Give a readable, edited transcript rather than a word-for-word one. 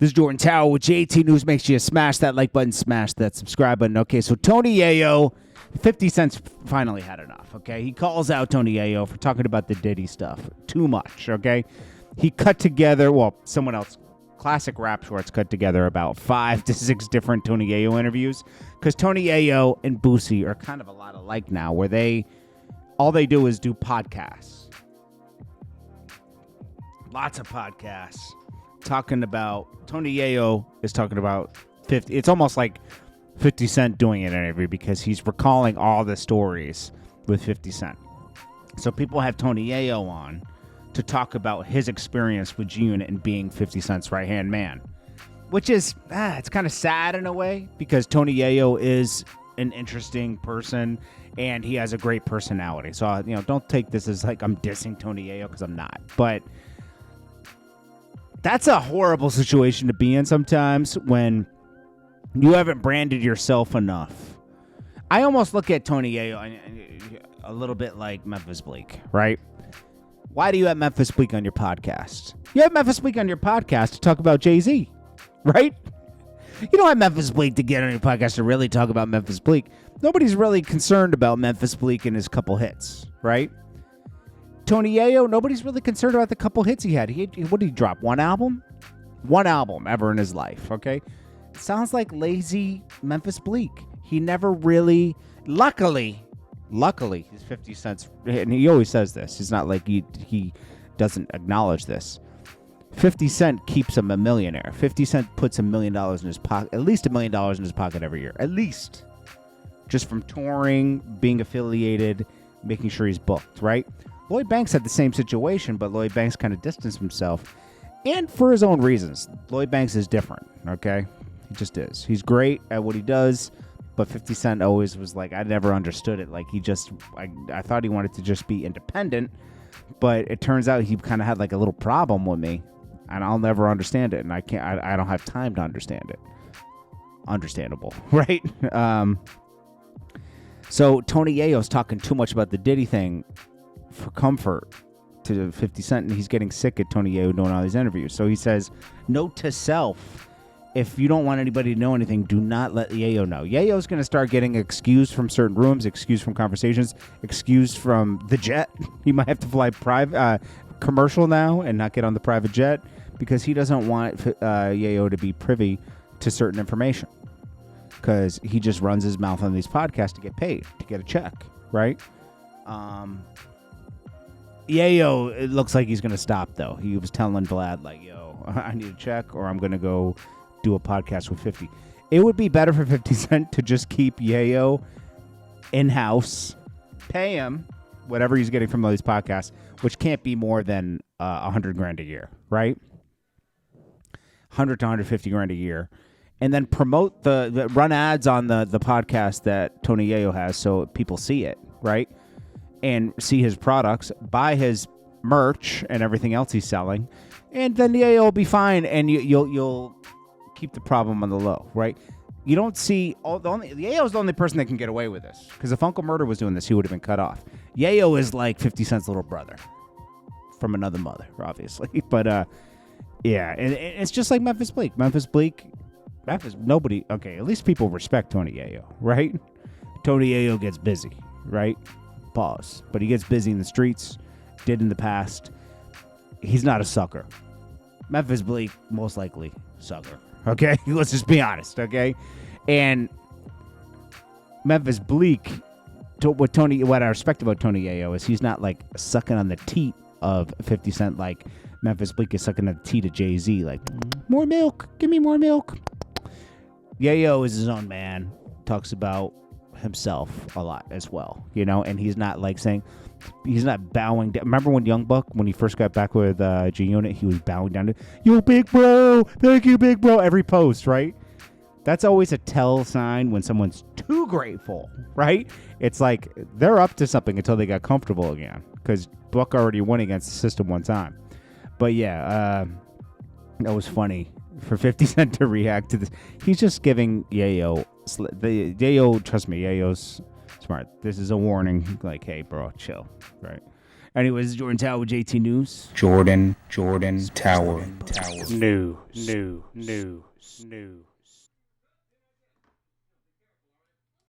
This is Jordan Tower with JT News. Make sure you smash that like button, smash that subscribe button. Okay, so Tony Yayo, 50 Cent's finally had enough, okay? He calls out Tony Yayo for talking about the Diddy stuff too much, okay? He cut together, someone else, Classic Rap Shorts cut together about 5 to 6 different Tony Yayo interviews, because Tony Yayo and Boosie are kind of a lot alike now, where all they do is do podcasts. Lots of podcasts. Talking about Tony Yayo is talking about 50. It's almost like 50 Cent doing an interview because he's recalling all the stories with 50 Cent. So people have Tony Yayo on to talk about his experience with G-Unit and being 50 Cent's right-hand man, which is it's kind of sad in a way because Tony Yayo is an interesting person and he has a great personality. So don't take this as like I'm dissing Tony Yayo because I'm not, but. That's a horrible situation to be in sometimes when you haven't branded yourself enough. I almost look at Tony Yayo a little bit like Memphis Bleek, right? Why do you have Memphis Bleek on your podcast? You have Memphis Bleek on your podcast to talk about Jay-Z, right? You don't have Memphis Bleek to get on your podcast to really talk about Memphis Bleek. Nobody's really concerned about Memphis Bleek and his couple hits, right? Tony Yayo, nobody's really concerned about the couple hits he had. What did he drop? One album? One album ever in his life, okay? Sounds like lazy Memphis Bleek. He never really, luckily, he's 50 Cent's, and he always says this. He's not like he doesn't acknowledge this. 50 Cent keeps him a millionaire. 50 Cent puts $1 million in his pocket, at least $1 million in his pocket every year. At least. Just from touring, being affiliated, making sure he's booked, right? Lloyd Banks had the same situation, but Lloyd Banks kind of distanced himself, and for his own reasons. Lloyd Banks is different, okay? He just is. He's great at what he does, but 50 Cent always was like, I never understood it. Like, I thought he wanted to just be independent, but it turns out he kind of had like a little problem with me, and I'll never understand it, and I don't have time to understand it. Understandable, right? So Tony Yayo's talking too much about the Diddy thing for comfort to 50 Cent, and he's getting sick at Tony Yayo doing all these interviews. So he says, note to self, if you don't want anybody to know anything, do not let Yayo know. Yayo's going to start getting excused from certain rooms, excused from conversations, excused from the jet. He might have to fly private commercial now and not get on the private jet because he doesn't want Yayo to be privy to certain information because he just runs his mouth on these podcasts to get paid, to get a check, right? Yayo, it looks like he's going to stop, though. He was telling Vlad, like, yo, I need a check or I'm going to go do a podcast with 50. It would be better for 50 Cent to just keep Yayo in-house, pay him whatever he's getting from all these podcasts, which can't be more than $100,000 a year, right? 100 to 150 grand a year. And then promote run ads on the podcast that Tony Yayo has so people see it, right? And see his products, buy his merch and everything else he's selling, and then Yayo will be fine, and you'll keep the problem on the low, right? You don't see Yayo's the only person that can get away with this, because if Uncle Murder was doing this, he would have been cut off. Yayo is like 50 Cent's little brother from another mother, obviously, but yeah, and it's just like Memphis Bleek. Nobody. Okay, at least people respect Tony Yayo, right? Tony Yayo gets busy, right? Pause. But he gets busy in the streets, did in the past. He's not a sucker. Memphis Bleek, most likely, sucker. Okay? Let's just be honest, okay? And Memphis Bleek, what I respect about Tony Yayo is he's not, like, sucking on the teat of 50 Cent like Memphis Bleek is sucking on the teat of Jay-Z. Like, more milk. Give me more milk. Yayo is his own man. Talks about himself a lot as well, and he's not like saying, he's not bowing down. Remember when Young Buck, when he first got back with G-Unit, he was bowing down to, yo, big bro, thank you, big bro, every post, right? That's always a tell sign when someone's too grateful, right? It's like they're up to something until they got comfortable again, because Buck already won against the system one time. But yeah, that was funny for 50 Cent to react to this. He's just giving Yayo, trust me, Yayo's smart. This is a warning, like, hey, bro, chill, right? Anyways, Jordan Tower with JT News. Jordan Tower. New.